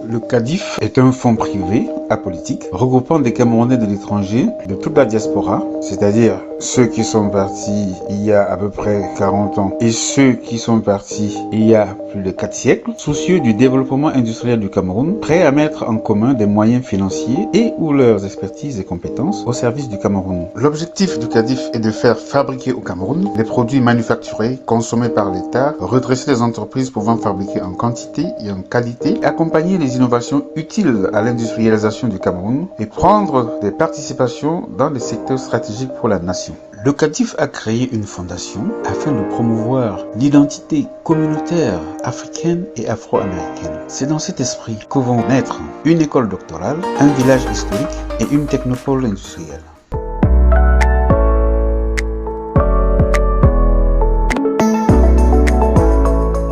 Le CADIF est un fonds privé apolitique regroupant des Camerounais de l'étranger de toute la diaspora, c'est-à-dire ceux qui sont partis il y a à peu près 40 ans et ceux qui sont partis il y a plus de 4 siècles, soucieux du développement industriel du Cameroun, prêts à mettre en commun des moyens financiers et ou leurs expertises et compétences au service du Cameroun. L'objectif du CADIF est de faire fabriquer au Cameroun des produits manufacturés, consommés par l'État, redresser les entreprises pouvant fabriquer en quantité et en qualité, accompagner les innovations utiles à l'industrialisation du Cameroun et prendre des participations dans des secteurs stratégiques pour la nation. Le CADIF a créé une fondation afin de promouvoir l'identité communautaire africaine et afro-américaine. C'est dans cet esprit que vont naître une école doctorale, un village historique et une technopole industrielle.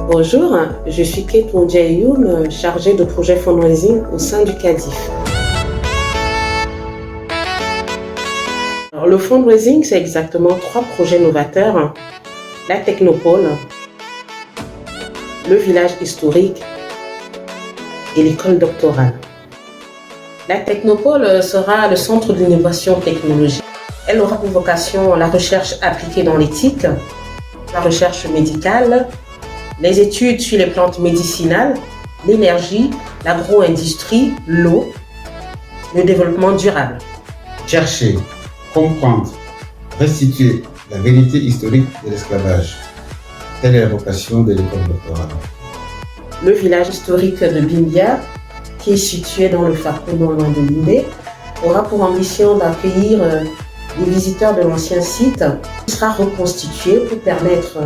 Bonjour, je suis Kate Mondjayoum, chargée de projet fundraising au sein du CADIF. Alors, le fundraising, c'est exactement 3 projets novateurs: la technopole, le village historique et l'école doctorale. La technopole sera le centre d'innovation technologique. Elle aura pour vocation la recherche appliquée dans l'éthique, la recherche médicale, les études sur les plantes médicinales, l'énergie, l'agro-industrie, l'eau, le développement durable. Chercher, comprendre, restituer la vérité historique de l'esclavage. Telle est la vocation de l'école doctorale. Le village historique de Bimbia, qui est situé dans le Fako, non loin de Limbé, aura pour ambition d'accueillir les visiteurs de l'ancien site. Il sera reconstitué pour permettre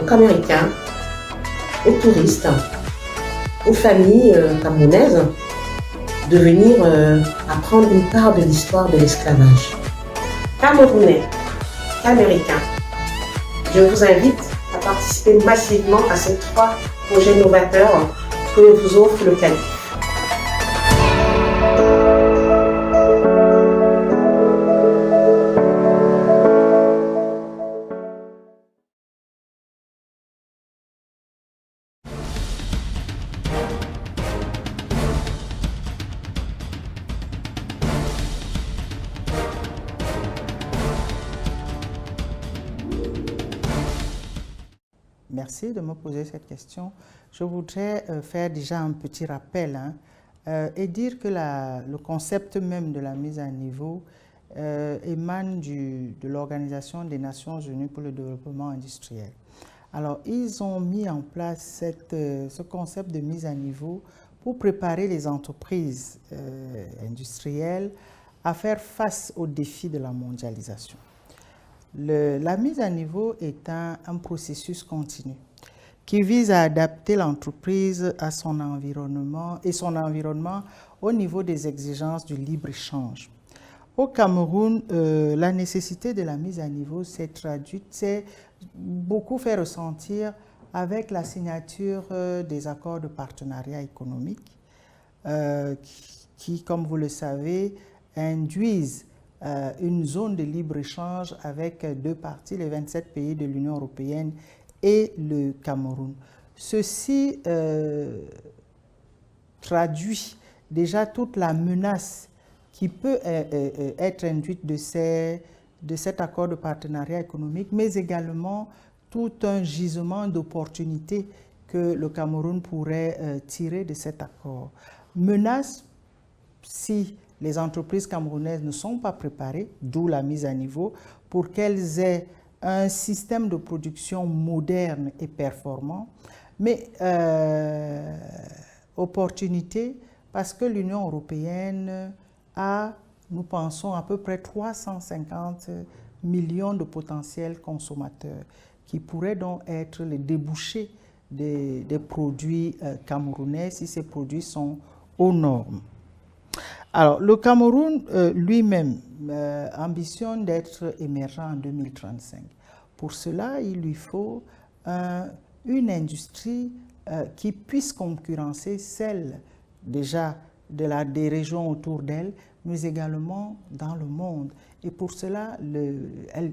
aux Américains, aux touristes, aux familles camerounaises de venir apprendre une part de l'histoire de l'esclavage. Camerounais, Américains, je vous invite à participer massivement à ces 3 projets novateurs que vous offre le CADIF. Merci de me poser cette question. Je voudrais faire déjà un petit rappel et dire que le concept même de la mise à niveau émane de l'Organisation des Nations Unies pour le développement industriel. Alors, ils ont mis en place ce concept de mise à niveau pour préparer les entreprises industrielles à faire face aux défis de la mondialisation. La mise à niveau est un processus continu qui vise à adapter l'entreprise à son environnement et son environnement au niveau des exigences du libre-échange. Au Cameroun, la nécessité de la mise à niveau s'est beaucoup fait ressentir avec la signature des accords de partenariat économique qui, comme vous le savez, induisent une zone de libre-échange avec 2 parties, les 27 pays de l'Union européenne et le Cameroun. Ceci traduit déjà toute la menace qui peut être induite de cet accord de partenariat économique, mais également tout un gisement d'opportunités que le Cameroun pourrait tirer de cet accord. Menace si les entreprises camerounaises ne sont pas préparées, d'où la mise à niveau, pour qu'elles aient un système de production moderne et performant, mais opportunité parce que l'Union européenne a, nous pensons, à peu près 350 millions de potentiels consommateurs qui pourraient donc être les débouchés des produits camerounais si ces produits sont aux normes. Alors, le Cameroun lui-même ambitionne d'être émergent en 2035. Pour cela, il lui faut une industrie qui puisse concurrencer celle déjà des régions autour d'elle, mais également dans le monde. Et pour cela,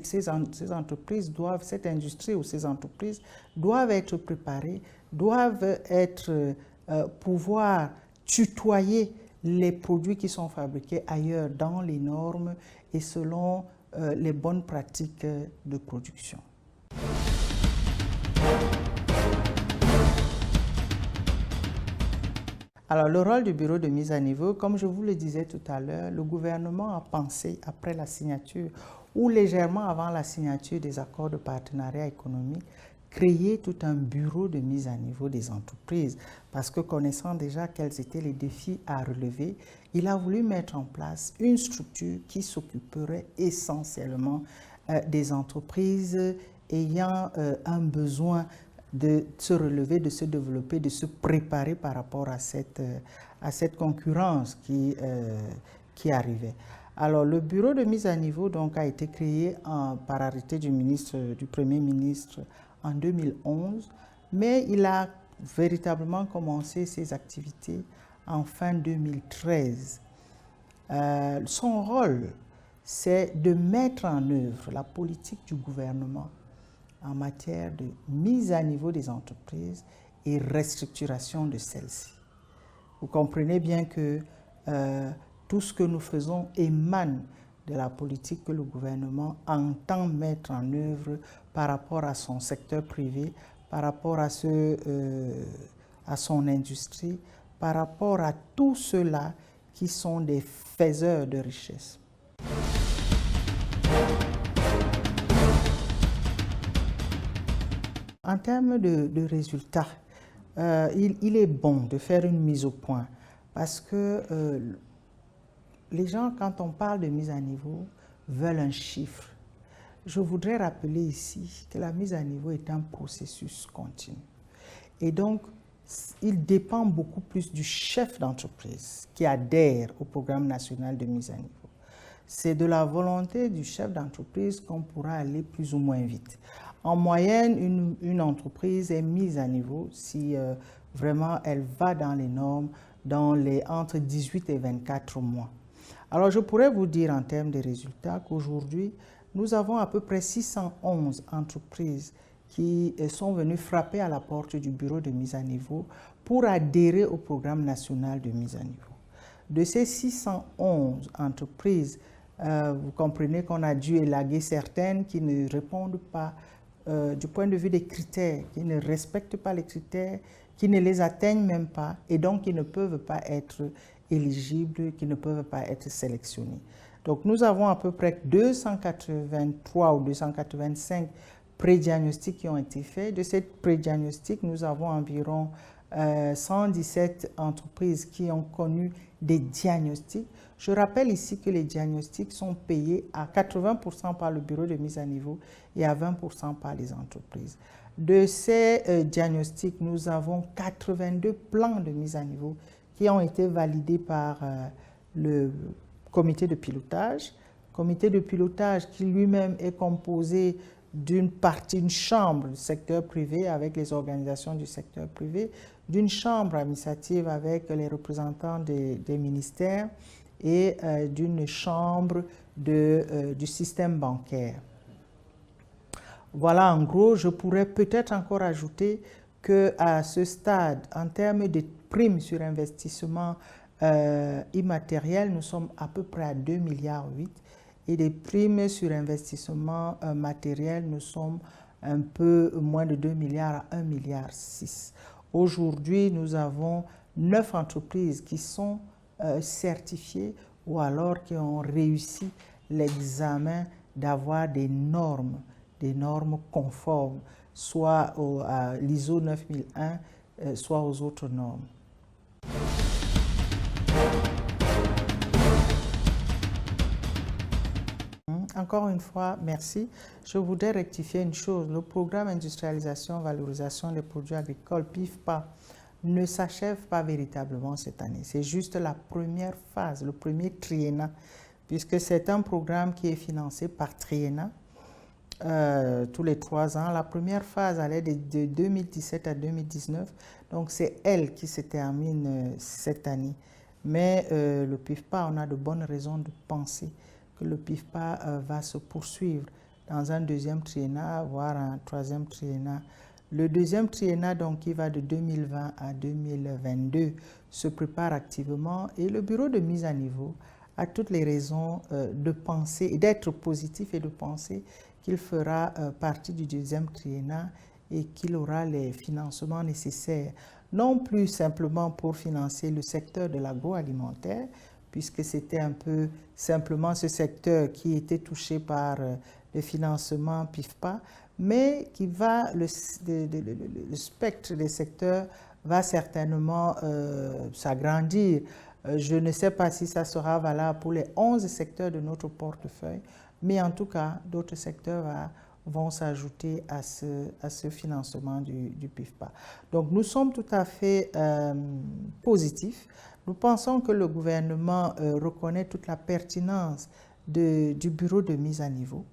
ces entreprises doivent, cette industrie ou ces entreprises doivent être préparées, doivent être pouvoir tutoyer les produits qui sont fabriqués ailleurs dans les normes et selon les bonnes pratiques de production. Alors, le rôle du bureau de mise à niveau, comme je vous le disais tout à l'heure, le gouvernement a pensé, après la signature ou légèrement avant la signature des accords de partenariat économique, créer tout un bureau de mise à niveau des entreprises. Parce que connaissant déjà quels étaient les défis à relever, il a voulu mettre en place une structure qui s'occuperait essentiellement des entreprises ayant un besoin de se relever, de se développer, de se préparer par rapport à cette concurrence qui arrivait. Alors, le bureau de mise à niveau donc, a été créé par arrêté du Premier ministre en 2011, mais il a véritablement commencé ses activités en fin 2013. Son rôle, c'est de mettre en œuvre la politique du gouvernement en matière de mise à niveau des entreprises et restructuration de celles-ci. Vous comprenez bien que tout ce que nous faisons émane de la politique que le gouvernement entend mettre en œuvre par rapport à son secteur privé, par rapport à son industrie, par rapport à tous ceux-là qui sont des faiseurs de richesse. En termes de résultats, il est bon de faire une mise au point parce que les gens, quand on parle de mise à niveau, veulent un chiffre. Je voudrais rappeler ici que la mise à niveau est un processus continu. Et donc, il dépend beaucoup plus du chef d'entreprise qui adhère au programme national de mise à niveau. C'est de la volonté du chef d'entreprise qu'on pourra aller plus ou moins vite. En moyenne, une entreprise est mise à niveau si vraiment elle va dans les normes entre 18 et 24 mois. Alors, je pourrais vous dire en termes de résultats qu'aujourd'hui, nous avons à peu près 611 entreprises qui sont venues frapper à la porte du bureau de mise à niveau pour adhérer au programme national de mise à niveau. De ces 611 entreprises, vous comprenez qu'on a dû élaguer certaines qui ne répondent pas du point de vue des critères, qui ne respectent pas les critères, qui ne les atteignent même pas et donc qui ne peuvent pas être éligibles, qui ne peuvent pas être sélectionnés. Donc nous avons à peu près 283 ou 285 pré-diagnostics qui ont été faits. De ces pré-diagnostics, nous avons environ 117 entreprises qui ont connu des diagnostics. Je rappelle ici que les diagnostics sont payés à 80% par le bureau de mise à niveau et à 20% par les entreprises. De ces diagnostics, nous avons 82 plans de mise à niveau qui ont été validés par le comité de pilotage. Comité de pilotage qui lui-même est composé d'une chambre du secteur privé avec les organisations du secteur privé, d'une chambre administrative avec les représentants des ministères et d'une chambre du système bancaire. Voilà, en gros, je pourrais peut-être encore ajouter qu'à ce stade, en termes de primes sur investissement immatériel, nous sommes à peu près à 2,8 milliards et des primes sur investissement matériel, nous sommes un peu moins de 2 milliards à 1,6 milliard. Aujourd'hui, nous avons 9 entreprises qui sont certifiées ou alors qui ont réussi l'examen d'avoir des normes conformes, soit à l'ISO 9001, soit aux autres normes. Encore une fois, merci. Je voudrais rectifier une chose. Le programme industrialisation, valorisation des produits agricoles, PIFPA, ne s'achève pas véritablement cette année. C'est juste la première phase, le premier triennat, puisque c'est un programme qui est financé par triennat tous les 3 ans. La première phase allait de 2017 à 2019, donc c'est elle qui se termine cette année. Mais le PIFPA, on a de bonnes raisons de penser que le PIFPA va se poursuivre dans un deuxième triennat, voire un troisième triennat. Le deuxième triennat, donc, qui va de 2020 à 2022, se prépare activement et le bureau de mise à niveau a toutes les raisons de penser et d'être positif et de penser qu'il fera partie du deuxième triennat et qu'il aura les financements nécessaires, non plus simplement pour financer le secteur de l'agroalimentaire, puisque c'était un peu simplement ce secteur qui était touché par le financement PIFPA, mais qui va, le spectre des secteurs va certainement s'agrandir. Je ne sais pas si ça sera valable pour les 11 secteurs de notre portefeuille, mais en tout cas, d'autres secteurs vont s'ajouter à ce financement du PIFPA. Donc, nous sommes tout à fait positifs. Nous pensons que le gouvernement reconnaît toute la pertinence du bureau de mise à niveau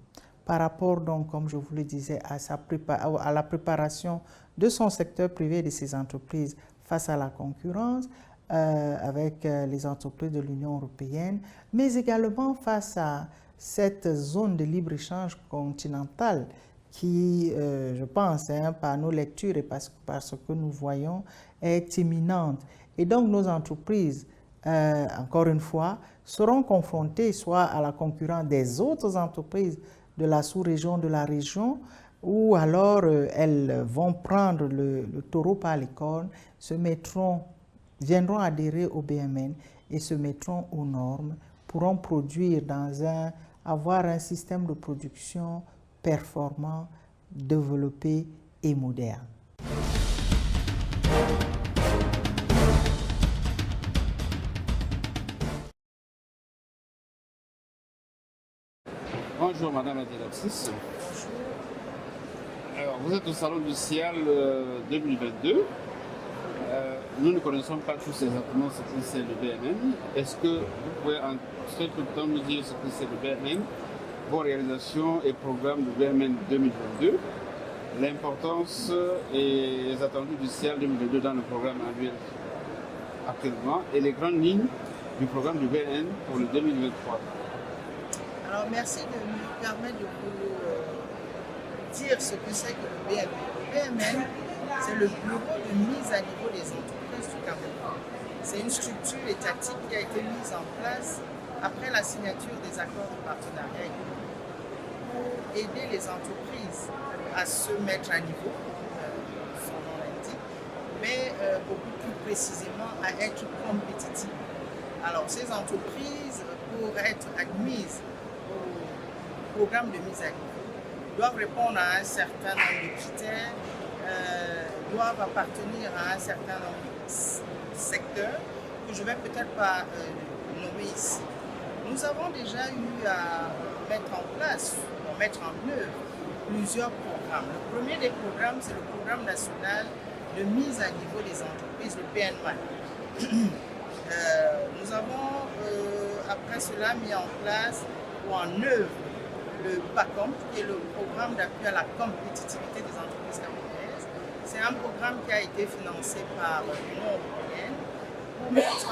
par rapport, donc, comme je vous le disais, à la préparation de son secteur privé et de ses entreprises face à la concurrence, avec les entreprises de l'Union européenne, mais également face à cette zone de libre-échange continentale qui, je pense, par nos lectures et par ce que nous voyons, est imminente. Et donc nos entreprises, encore une fois, seront confrontées soit à la concurrence des autres entreprises de la sous-région, de la région, ou alors elles vont prendre le taureau par les cornes, viendront adhérer au BMN et se mettront aux normes, pourront produire avoir un système de production performant, développé et moderne. Bonjour Madame la directrice. Alors, vous êtes au Salon du CIAL 2022. Nous ne connaissons pas tous exactement ce que c'est le BMN. Est-ce que vous pouvez en très peu de temps nous dire ce que c'est le BMN, vos réalisations et programmes du BMN 2022, l'importance et les attendus du CIAL 2022 dans le programme annuel actuellement et les grandes lignes du programme du BMN pour le 2023? Alors merci de me permettre de vous dire ce que c'est que le BMN. Le BMN, c'est le bureau de mise à niveau des entreprises du Cameroun. C'est une structure étatique qui a été mise en place après la signature des accords de partenariat économique pour aider les entreprises à se mettre à niveau, son nom l'indique, mais beaucoup plus précisément à être compétitives. Alors ces entreprises, pour être admises au programme de mise à niveau, doivent répondre à un certain nombre de critères, doivent appartenir à un certain nombre de secteurs que je ne vais peut-être pas nommer ici. Nous avons déjà eu à mettre en place, à mettre en œuvre plusieurs programmes. Le premier des programmes, c'est le programme national de mise à niveau des entreprises, le PNMAN. Nous avons après cela mis en place ou en œuvre le PACOM, qui est le programme d'appui à la compétitivité des entreprises camerounaises. C'est un programme qui a été financé par l'Union européenne pour mettre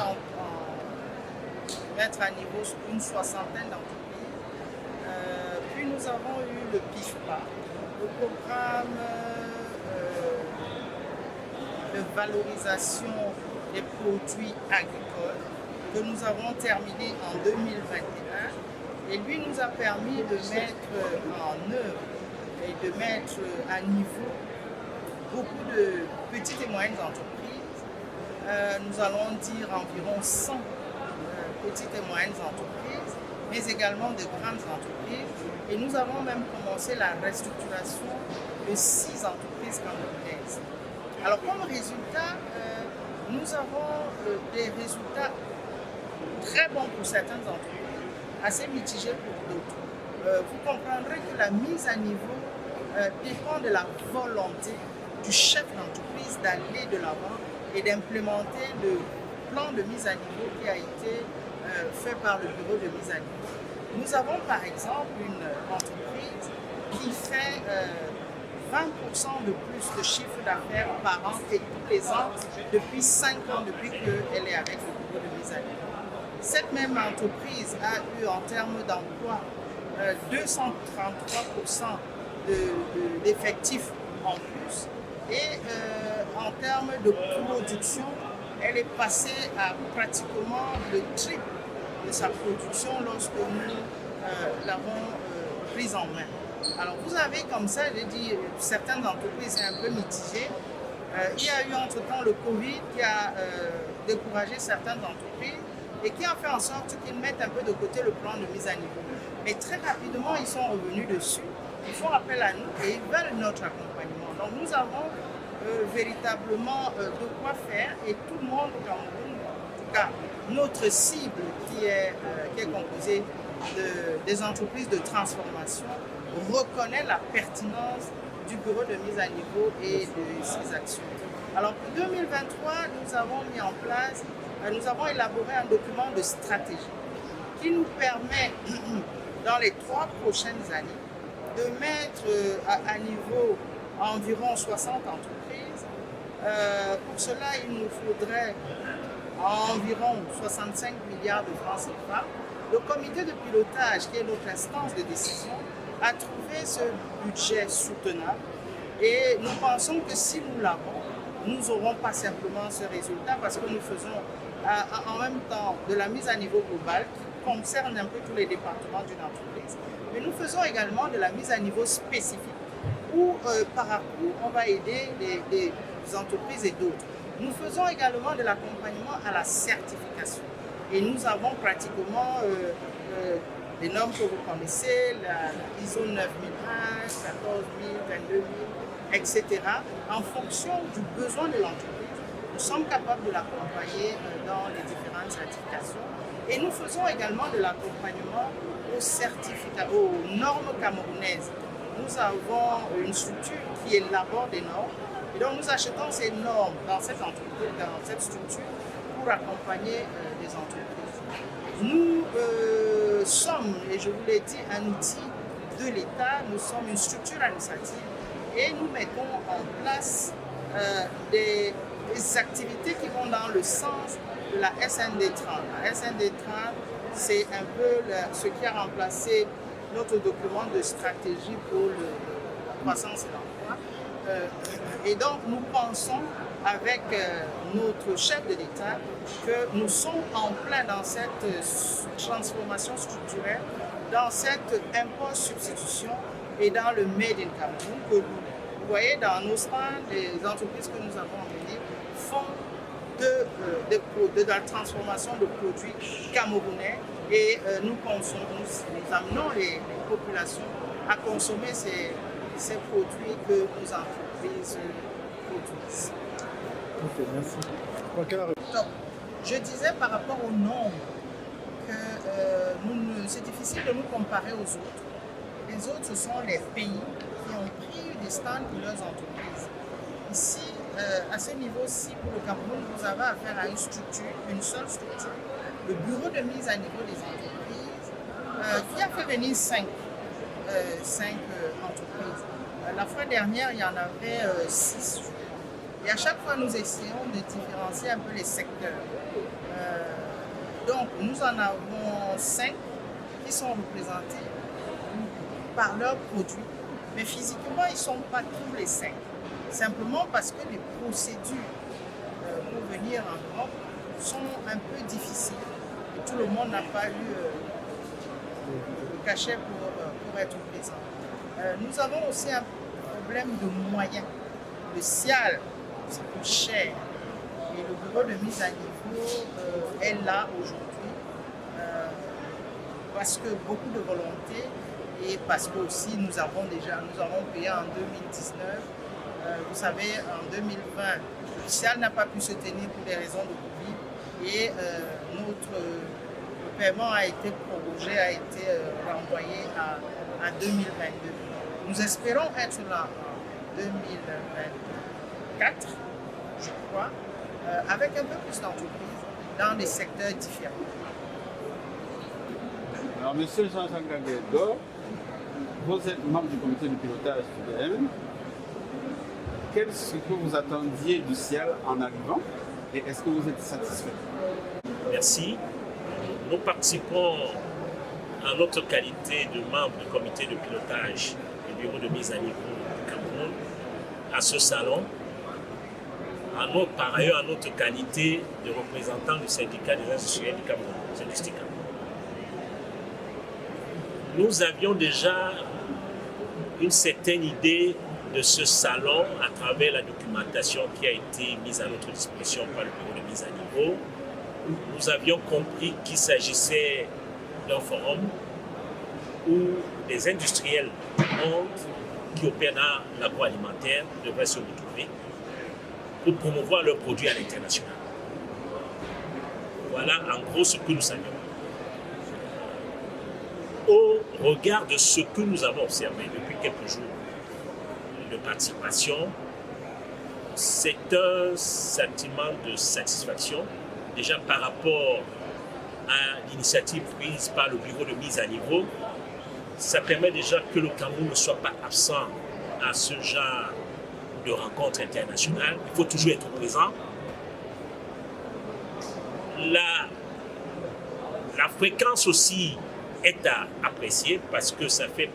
à niveau une soixantaine d'entreprises. Puis nous avons eu le PIFPA, le programme de valorisation des produits agricoles que nous avons terminé en 2021. Et lui nous a permis de mettre en œuvre et de mettre à niveau beaucoup de petites et moyennes entreprises. Nous allons dire environ 100 petites et moyennes entreprises, mais également de grandes entreprises. Et nous avons même commencé la restructuration de 6 entreprises camerounaises. Alors comme résultat, nous avons des résultats très bons pour certaines entreprises, assez mitigé pour d'autres. Vous comprendrez que la mise à niveau dépend de la volonté du chef d'entreprise d'aller de l'avant et d'implémenter le plan de mise à niveau qui a été fait par le bureau de mise à niveau. Nous avons par exemple une entreprise qui fait 20% de plus de chiffre d'affaires par an et tous les ans depuis 5 ans, depuis qu'elle est avec le bureau de mise à niveau. Cette même entreprise a eu en termes d'emploi 233% d'effectifs en plus Et en termes de production, elle est passée à pratiquement le triple de sa production lorsque nous l'avons prise en main. Alors vous avez comme ça, j'ai dit, certaines entreprises c'est un peu mitigé. Il y a eu entre-temps le Covid qui a découragé certaines entreprises et qui a fait en sorte qu'ils mettent un peu de côté le plan de mise à niveau. Mais très rapidement, ils sont revenus dessus, ils font appel à nous et ils veulent notre accompagnement. Donc nous avons véritablement de quoi faire et tout le monde au Cameroun, en tout cas notre cible qui est composée des entreprises de transformation, reconnaît la pertinence du bureau de mise à niveau et de ses actions. Alors pour 2023, nous avons mis en place, nous avons élaboré un document de stratégie qui nous permet dans les 3 prochaines années de mettre à niveau environ 60 entreprises. Pour cela, il nous faudrait environ 65 milliards de francs CFA. Le comité de pilotage, qui est notre instance de décision, a trouvé ce budget soutenable et nous pensons que si nous l'avons, nous n'aurons pas simplement ce résultat parce que nous faisons en même temps de la mise à niveau globale qui concerne un peu tous les départements d'une entreprise, mais nous faisons également de la mise à niveau spécifique où par à coup on va aider les entreprises et d'autres. Nous faisons également de l'accompagnement à la certification et nous avons pratiquement les normes que vous connaissez, la ISO 9001, 14000, 22000, etc. En fonction du besoin de l'entreprise, nous sommes capables de l'accompagner dans les différentes certifications. Et nous faisons également de l'accompagnement aux certificats, aux normes camerounaises. Nous avons une structure qui élabore des normes. Et donc nous achetons ces normes dans cette entreprise, dans cette structure, pour accompagner les entreprises. Nous sommes, et je vous l'ai dit, un outil de l'État, nous sommes une structure administrative et nous mettons en place des activités qui vont dans le sens de la SND 30. La SND 30, c'est un peu ce qui a remplacé notre document de stratégie pour la croissance et l'emploi. Et donc nous pensons avec notre chef de l'État que nous sommes en plein dans cette transformation structurelle, dans cette impôt-substitution et dans le Made in Cameroun que vous voyez dans nos stands, les entreprises que nous avons emmenées font de la transformation de produits camerounais et nous amenons les populations à consommer ces produits que nos entreprises produisent. Ok, merci. Donc, je disais par rapport au nombre que c'est difficile de nous comparer aux autres. Les autres, ce sont les pays qui ont pris des stands pour leurs entreprises. Ici, à ce niveau-ci, pour le Cameroun, vous avez affaire à une structure, une seule structure, le bureau de mise à niveau des entreprises, qui a fait venir 5 entreprises. La fois dernière, il y en avait 6. Et à chaque fois, nous essayons de différencier un peu les secteurs. Donc, nous en avons 5 qui sont représentés par leurs produits. Mais physiquement, ils ne sont pas tous les 5. Simplement parce que les procédures pour venir en Europe sont un peu difficiles. Et tout le monde n'a pas eu le cachet pour être présent. Nous avons aussi un problème de moyens. Le SIAL, ça coûte cher. Et le bureau de mise à niveau est là aujourd'hui parce que beaucoup de volonté et parce que aussi nous avons payé en 2019. Vous savez, en 2020, le SIAL n'a pas pu se tenir pour des raisons de Covid et notre paiement a été prorogé, a été renvoyé à 2022. Nous espérons être là en 2024, je crois, avec un peu plus d'entreprises dans des secteurs différents. Alors, M. Jean-Jacques Gaguedo, vous êtes membre du comité de pilotage du BM. Qu'est-ce que vous attendiez du SIAL en arrivant et est-ce que vous êtes satisfait? Merci. Nous participons en notre qualité de membre du comité de pilotage du bureau de mise à niveau du Cameroun à ce salon par ailleurs en notre qualité de représentant du syndicat des industriels du Cameroun, Syndustica. Nous avions déjà une certaine idée de ce salon à travers la documentation qui a été mise à notre disposition par le bureau de mise à niveau. Nous avions compris qu'il s'agissait d'un forum où les industriels du monde qui opèrent dans l'agroalimentaire devraient se retrouver pour promouvoir leurs produits à l'international. Voilà en gros ce que nous savions. Au regard de ce que nous avons observé depuis quelques jours de participation, c'est un sentiment de satisfaction, déjà par rapport à l'initiative prise par le bureau de mise à niveau. Ça permet déjà que le Cameroun ne soit pas absent à ce genre de rencontres internationales. Il faut toujours être présent. La fréquence aussi est à apprécier parce que ça fait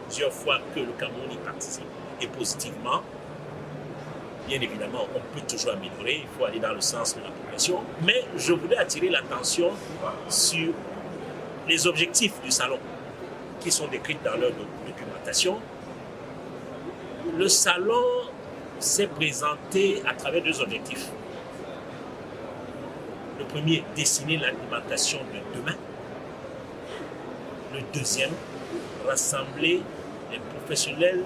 plusieurs fois que le Cameroun y participe et positivement. Bien évidemment, on peut toujours améliorer, il faut aller dans le sens de la progression. Mais je voulais attirer l'attention sur les objectifs du salon qui sont décrits dans leur documentation. Le salon s'est présenté à travers deux objectifs. Le premier, dessiner l'alimentation de demain. Le deuxième, rassembler les professionnels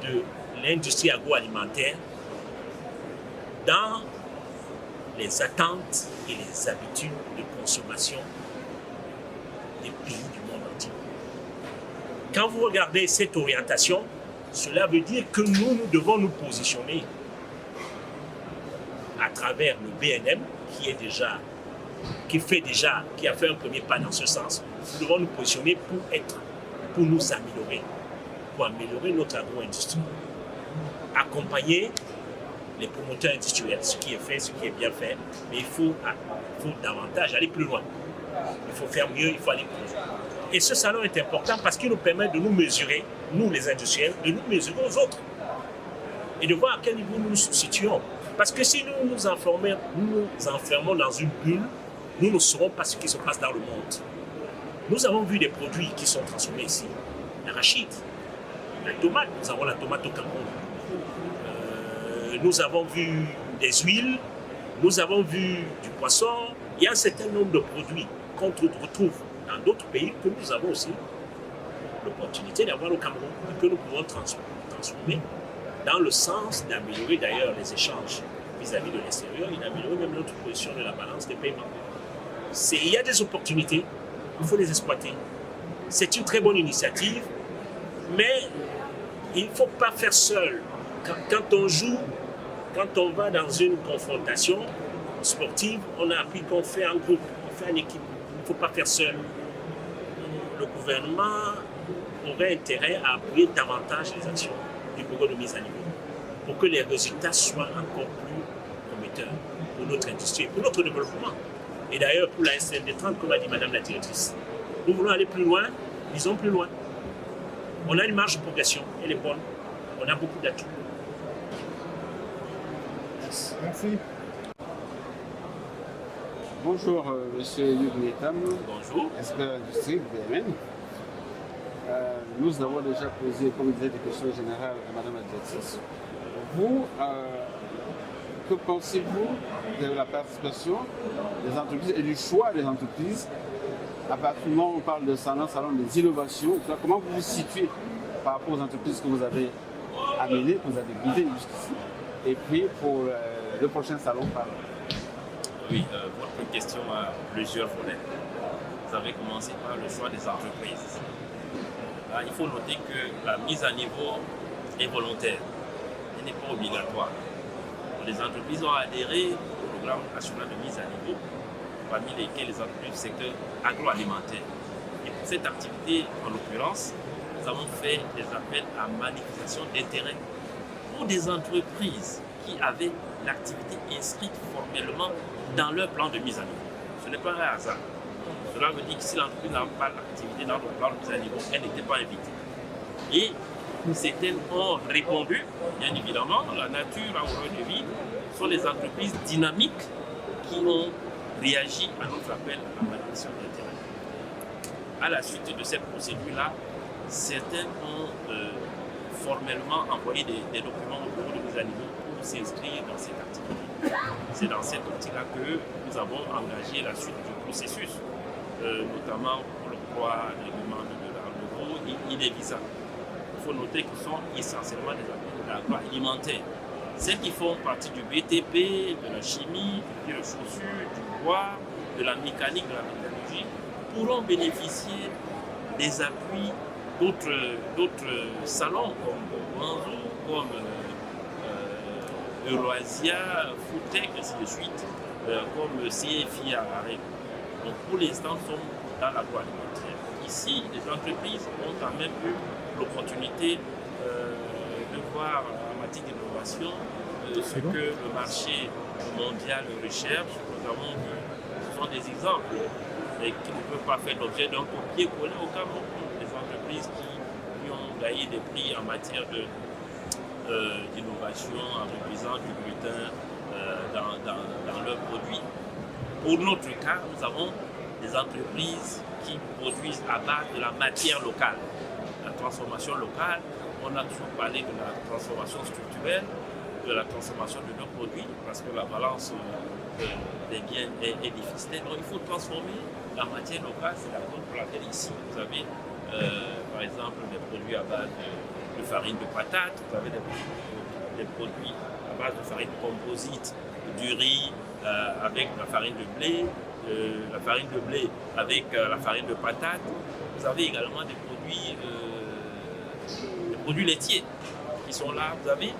de l'industrie agroalimentaire dans les attentes et les habitudes de consommation des pays du monde entier. Quand vous regardez cette orientation, cela veut dire que nous devons nous positionner à travers le BNM qui a fait un premier pas dans ce sens. Nous devons nous positionner pour nous améliorer, pour améliorer notre agro-industrie. Accompagner les promoteurs industriels, ce qui est fait, ce qui est bien fait, mais il faut davantage aller plus loin. Il faut faire mieux, il faut aller plus loin. Et ce salon est important parce qu'il nous permet de nous mesurer, nous les industriels, de nous mesurer aux autres et de voir à quel niveau nous nous situons. Parce que si nous nous enfermons dans une bulle, nous ne saurons pas ce qui se passe dans le monde. Nous avons vu des produits qui sont transformés ici. L'arachide, la tomate, nous avons la tomate au Cameroun. Nous avons vu des huiles, nous avons vu du poisson. Il y a un certain nombre de produits qu'on retrouve dans d'autres pays que nous avons aussi l'opportunité d'avoir au Cameroun et que nous pouvons transformer dans le sens d'améliorer d'ailleurs les échanges vis-à-vis de l'extérieur et d'améliorer même notre position de la balance des paiements. Il y a des opportunités, il faut les exploiter. C'est une très bonne initiative, mais il ne faut pas faire seul. Quand on joue, quand on va dans une confrontation sportive, on a appris qu'on fait en groupe, on fait en équipe. Il ne faut pas faire seul. Le gouvernement aurait intérêt à appuyer davantage les actions du bureau de mise à niveau pour que les résultats soient encore plus prometteurs pour notre industrie, pour notre développement. Et d'ailleurs, pour la SND30, comme a dit Madame la directrice, nous voulons aller plus loin, disons plus loin. On a une marge de progression, elle est bonne, on a beaucoup d'atouts. Merci. Bonjour, monsieur Yuri Etam. Bonjour. Expert industrie BMN. Nous avons déjà posé, comme disait, des questions générales à Madame la directrice. Vous, que pensez-vous de la participation des entreprises et du choix des entreprises à partir du moment où on parle de salon des innovations? Comment vous vous situez par rapport aux entreprises que vous avez amenées, que vous avez guidées jusqu'ici, et puis pour le prochain salon par Oui, votre question a plusieurs volets. Vous avez commencé par le choix des entreprises. Là, il faut noter que la mise à niveau est volontaire, elle n'est pas obligatoire. Les entreprises ont adhéré au programme national de mise à niveau, parmi lesquelles les entreprises du secteur agroalimentaire. Et pour cette activité, en l'occurrence, nous avons fait des appels à manifestation d'intérêt pour des entreprises qui avaient l'activité inscrite formellement dans leur plan de mise à niveau. Ce n'est pas un hasard. Cela veut dire que si l'entreprise n'a pas l'activité dans le plan de mise à niveau, elle n'était pas invitée. Et Certaines ont répondu, bien évidemment. La nature a horreur de vie. Ce sont les entreprises dynamiques qui ont réagi à notre appel à validation d'intérêt. À la suite de cette procédure-là, certains ont formellement envoyé des documents au bureau de mise à niveau pour s'inscrire dans cette activité. C'est dans cette optique-là que nous avons engagé la suite du processus, notamment pour l'octroi des demandes de l'agro et des visas. Il faut noter qu'ils sont essentiellement des activités agroalimentaires. Celles qui font partie du BTP, de la chimie, du chaussure, du bois, de la mécanique, de la métallurgie, pourront bénéficier des appuis d'autres salons comme Manzo, comme Euroasia, Foodtech, ainsi de suite, comme CFI à Arrêt. Donc pour l'instant, nous sommes dans l'agroalimentaire. Ici, les entreprises ont quand même eu l'opportunité de voir en matière d'innovation ce que le marché mondial recherche. Nous avons vu, ce sont des exemples, mais qui ne peuvent pas faire l'objet d'un copier-coller au Cameroun. Des entreprises qui ont gagné des prix en matière d'innovation en réduisant du gluten dans leurs produits. Pour notre cas, nous avons des entreprises qui produisent à base de la matière locale, la transformation locale. On a toujours parlé de la transformation structurelle, de la transformation de nos produits, parce que la balance des biens est déficitaire. Donc il faut transformer la matière locale. C'est la raison pour laquelle ici, vous avez par exemple des produits à base de farine de patate, vous avez des produits à base de farine composite, du riz avec la farine de blé, la farine de blé avec la farine de patate. Vous avez également des produits laitiers qui sont là. Vous avez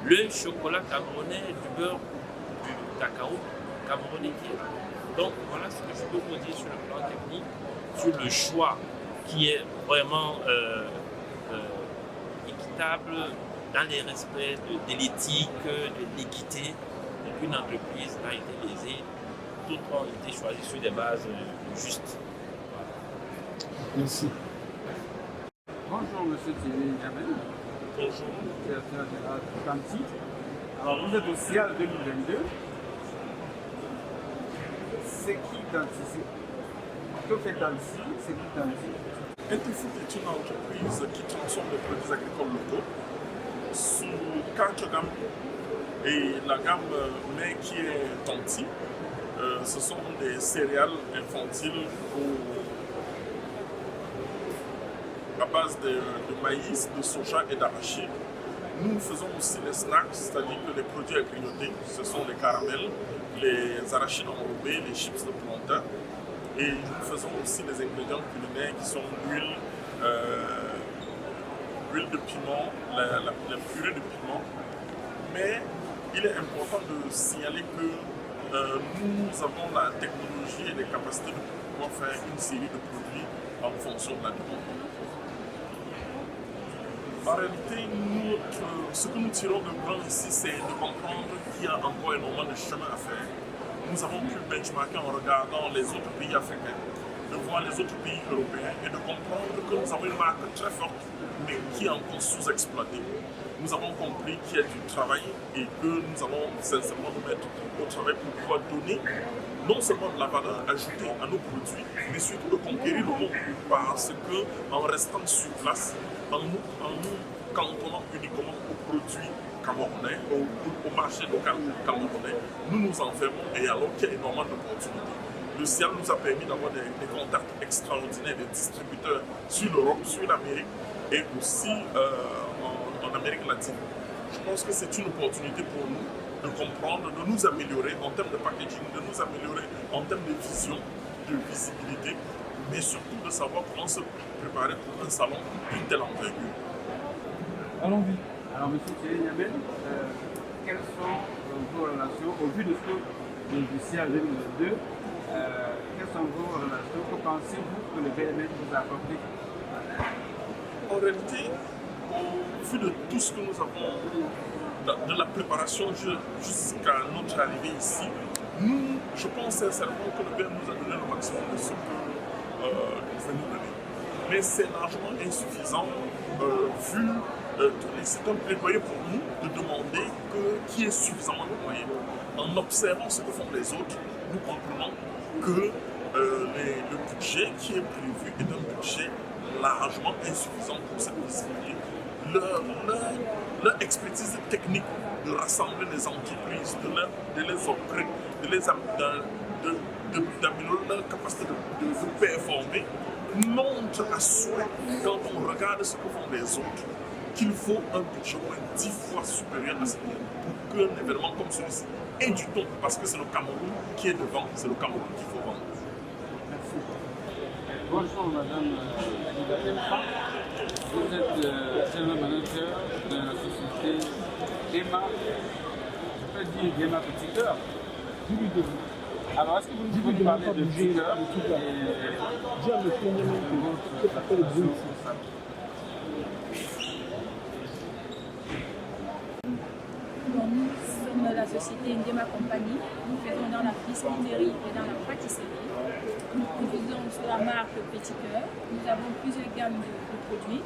le chocolat camerounais, du beurre, du cacao camerounais qui est là. Donc voilà ce que je peux vous dire sur le plan technique, sur le choix qui est vraiment équitable dans les respects de l'éthique, de l'équité. Une entreprise a été lésée, toutes ont été choisies sur des bases justes. Voilà. Merci. Bonjour Monsieur Thierry Niamel. Bonjour. Directeur général de Tanti. Alors vous êtes au CIAL 2022. C'est qui Tanti? Que fait Tanti? C'est qui Tanti? Interfood est une entreprise qui transforme les produits agricoles locaux sous 4 gammes. Et la gamme mère qui est Tanti, ce sont des céréales infantiles à base de maïs, de soja et d'arachide. Nous faisons aussi les snacks, c'est-à-dire que les produits à grignoter, ce sont les caramels, les arachides enrobés, les chips de plantain. Et nous faisons aussi les ingrédients culinaires qui sont l'huile de piment, la purée de piment. Mais il est important de signaler que nous avons la technologie et les capacités de pouvoir faire une série de produits en fonction de la demande. En réalité, ce que nous tirons de grand ici, c'est de comprendre qu'il y a encore énormément de chemin à faire. Nous avons pu benchmarker en regardant les autres pays africains, de voir les autres pays européens et de comprendre que nous avons une marque très forte, mais qui est encore sous-exploitée. Nous avons compris qu'il y a du travail et que nous allons sincèrement nous mettre au travail pour pouvoir donner non seulement de la valeur ajoutée à nos produits, mais surtout de conquérir le monde. Parce qu'en restant sur place, en nous cantonnant uniquement aux produits camerounais, au marché local camerounais, nous nous enfermons et alors qu'il y a énormément d'opportunités. Le CIAL nous a permis d'avoir des contacts extraordinaires, des distributeurs sur l'Europe, sur l'Amérique et aussi en Amérique latine. Je pense que c'est une opportunité pour nous de comprendre, de nous améliorer en termes de packaging, de nous améliorer en termes de vision, de visibilité, mais surtout de savoir comment se préparer pour un salon d'une telle envergure. Allons-y. Alors, M. Thierry Niamel, quelles sont vos relations, au vu de ce que du CIAL 2022, quelles sont vos relations? Que pensez-vous que le BMN vous a apporté? En réalité, au vu de tout ce que nous avons, de la préparation jusqu'à notre arrivée ici, je pense sincèrement que le BMN nous a donné le maximum de ce que nous pouvons nous donner. Mais c'est largement insuffisant c'est un plaidoyer pour nous de demander qu'il y ait suffisamment de moyens. En observant ce que font les autres, nous comprenons que le budget qui est prévu est un budget largement insuffisant pour cette discipline. Leur expertise technique de rassembler les entreprises, de les upgrade, d'améliorer leur capacité de performer, montre à souhait, quand on regarde ce que font les autres, qu'il faut un budget au moins 10 fois supérieur à ce qu'il y a pour qu'un événement comme celui-ci ait du ton, parce que c'est le Cameroun qui est devant, c'est le Cameroun qu'il faut vendre. Merci. Bonjour Madame Alida. Vous êtes general manager de la société Dema, je peux dire Dema Petit Cœur. Alors, est-ce que vous pouvez nous parler de Petit Cœur et Nous sommes la société Ndema Compagnie. Nous faisons dans la biscuiterie et dans la pâtisserie. Nous produisons sous la marque Petit Cœur. Nous avons plusieurs gammes de produits.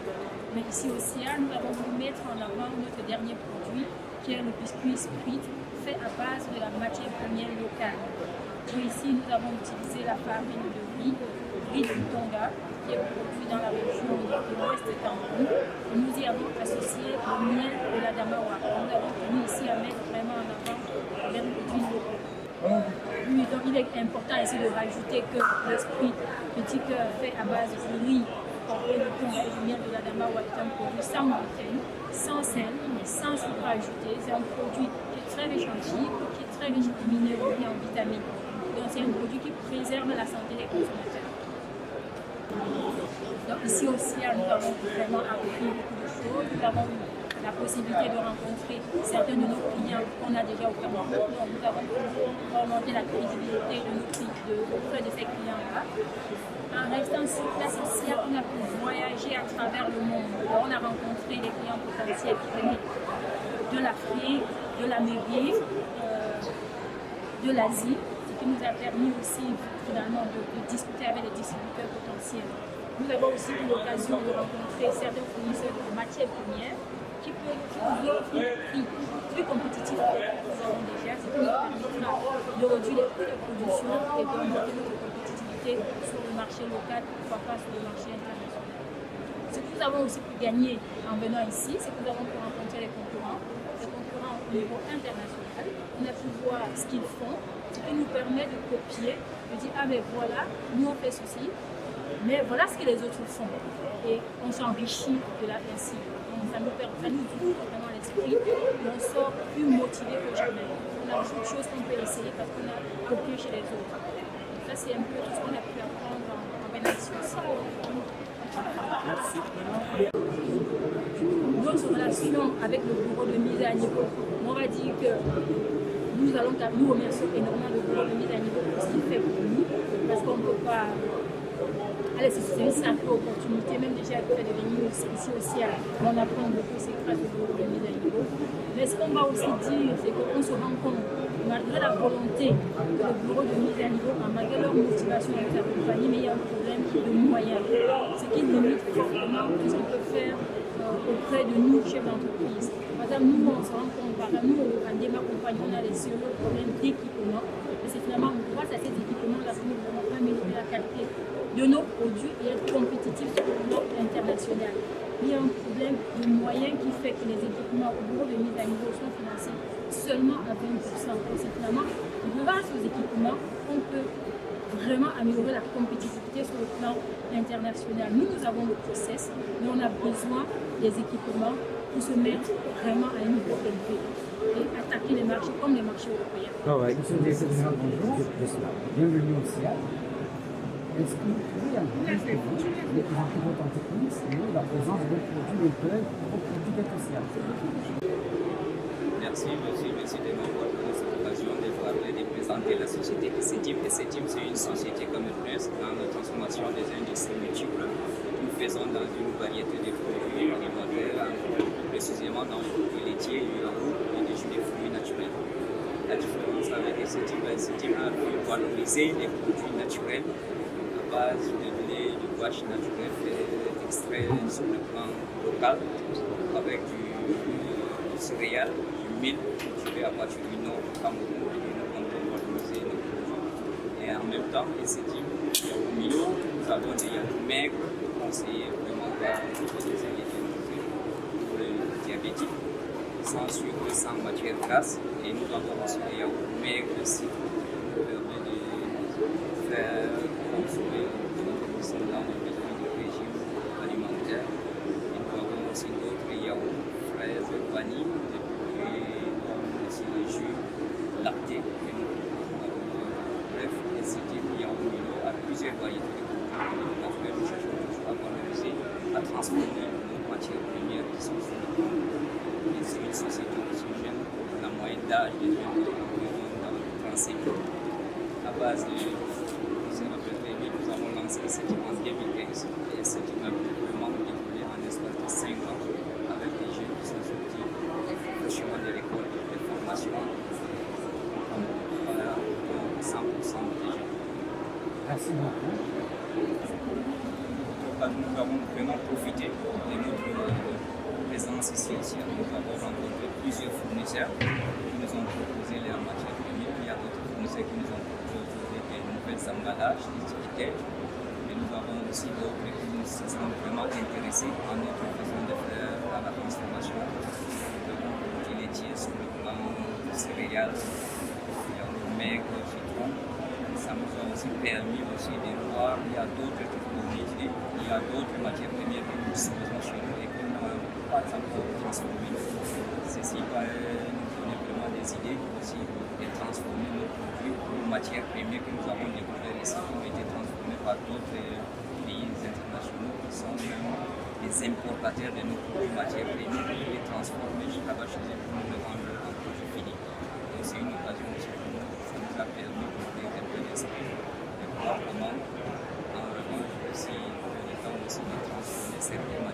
Mais ici au CIA, nous avons voulu mettre en avant notre dernier produit qui est le biscuit Sprit fait à base de la matière première locale. Et ici, nous avons utilisé la farine de riz du Tonga, qui est produit dans la région de l'Ouest de Cameroun. Nous y avons associé le miel de la Damawa. Nous avons tenu ici à mettre vraiment en avant les produits locaux. Oui, donc il est important ici de rajouter que le Sprit Petit Cœur fait à base de riz, le Tonga et du miel de la Damawa est un produit sans gluten, sans sel, sans sucre ajouté. C'est un produit qui est très riche en fibres, qui est très riche en minéraux et en vitamines. Donc c'est un produit qui préserve la santé des consommateurs. Donc ici aussi, nous avons vraiment appris beaucoup de choses. Nous avons eu la possibilité de rencontrer certains de nos clients qu'on a déjà au Cameroun. Donc nous avons pu remonter la crédibilité de nos clients auprès de ces clients-là. En restant sur place ici, on a pu voyager à travers le monde. Alors, on a rencontré des clients potentiels qui venaient de l'Afrique, de l'Amérique, de l'Asie, ce qui nous a permis aussi finalement de discuter avec les distributeurs potentiels. Nous avons aussi eu l'occasion de rencontrer certains fournisseurs de matières premières qui nous offrent des prix plus compétitifs que ce que nous avons déjà, ce qui nous permettra de réduire les coûts de production et d'augmenter notre compétitivité sur le marché local, pourquoi pas sur le marché international. Ce que nous avons aussi pu gagner en venant ici, c'est que nous avons pu rencontrer les concurrents au niveau international. On a pu voir ce qu'ils font, ce qui nous permet de copier, de dire ah ben voilà, nous on fait ceci, mais voilà ce que les autres font. Et on s'enrichit de la ainsi. Ça nous ouvre vraiment l'esprit et on sort plus motivé que jamais. On a beaucoup de choses qu'on peut essayer parce qu'on a copié chez les autres. Donc ça c'est un peu tout ce qu'on a pu apprendre en bénéfice aussi. Merci. Notre relation avec le bureau de mise à niveau, on va dire que nous remercions énormément le bureau de mise à niveau pour ce qu'il fait pour nous, parce qu'on ne peut pas. Allez, c'est une simple opportunité, même déjà le fait de venir ici aussi, on apprend beaucoup, c'est grâce au bureau de mise à niveau. Mais ce qu'on va aussi dire, c'est qu'on se rend compte, malgré la volonté que le bureau de mise à niveau, malgré leur motivation à nous accompagner, mais il y a un problème de moyens. Ce qui limite fortement tout ce qu'on peut faire auprès de nous, chefs d'entreprise. Par exemple, nous, on se rend compte, par exemple, nous, en Ndema Compagnie, on a des sérieux problèmes d'équipement. Et c'est finalement grâce à ces équipements-là que nous pouvons améliorer la qualité de nos produits et être compétitifs sur le plan international. Il y a un problème de moyens qui fait que les équipements au bureau de mise à niveau sont financés seulement à 20%. Donc c'est finalement grâce aux équipements qu'on peut vraiment améliorer la compétitivité sur le plan international. Nous avons le process, mais on a besoin des équipements pour se mettre vraiment à un niveau élevé et attaquer les marchés comme les marchés européens. Monsieur le Président, bonjour. Bienvenue aussi. Est-ce que vous pouvez présenter votre entreprise et la présence de vos produits locaux au produit d'aide sociale? Merci de m'avoir donné cette occasion de présenter la société ECTIM. ECTIM, c'est une société camerounaise dans la transformation des industries multiples. Nous faisons dans une variété de produits alimentaires, précisément dans les produits laitiers, du yaourt et des jus de fruits naturels. La différence avec ECTIM a pu valoriser les produits naturels à base de lait, de vache naturelle extrait sur le plan local avec du céréales, du mil cultivé à partir du nord du Cameroun et nous comptons valoriser nos produits. Et en même temps, les sédimes, au milieu, nous avons des yaourts maigres conseillés vraiment par les ingrédients pour les diabétiques, sans sucre, sans matière grasse. Et nous avons aussi des yaourts maigres aussi qui permettent de faire consommer qui sont dans le régime alimentaire. Et nous avons aussi d'autres yaourts, fraises, vanille, et aussi les jus lactés. Bref, les sédimes yaourts à plusieurs variétés de produits. Donc, nous cherchons toujours à valoriser, à transformer nos matières premières qui sont sur le plan. Et c'est une société qui se jeune. La moyenne d'âge des jeunes est environ dans 35 ans. À base de nous avons lancé le sédime en 2015 et le sédime a vraiment évolué en espace de 5 ans avec des jeunes qui sont sortis fraîchement de l'école de formation. Voilà, 100% des jeunes. Merci beaucoup. Nous avons vraiment profité de notre présence ici. Nous avons rencontré plusieurs fournisseurs qui nous ont proposé leurs matières premières. Il y a d'autres fournisseurs qui nous ont proposé des nouvelles emballages, des étiquettes. Mais nous avons aussi d'autres qui nous sont vraiment intéressés en notre façon de faire à la transformation de nos produits laitiers sur le plan céréales, maigre, citron. Ça nous a aussi permis aussi de voir qu'il y a d'autres technologies, il y a d'autres matières premières que nous utilisons chez nous et que nous n'avons pas encore transformées. Ceci va nous donner vraiment des idées aussi de transformer nos produits, nos matières premières que nous avons découvertes ici, qui ont été transformées par d'autres pays internationaux qui sont vraiment les importateurs de nos produits matières premières et les transformer jusqu'à chez eux pour nous le vendre en produit fini. Donc c'est une occasion aussi pour nous, ça nous a permis d'ouvrir un peu l'esprit de voir comment, en revanche, aussi, le temps aussi de transformer certaines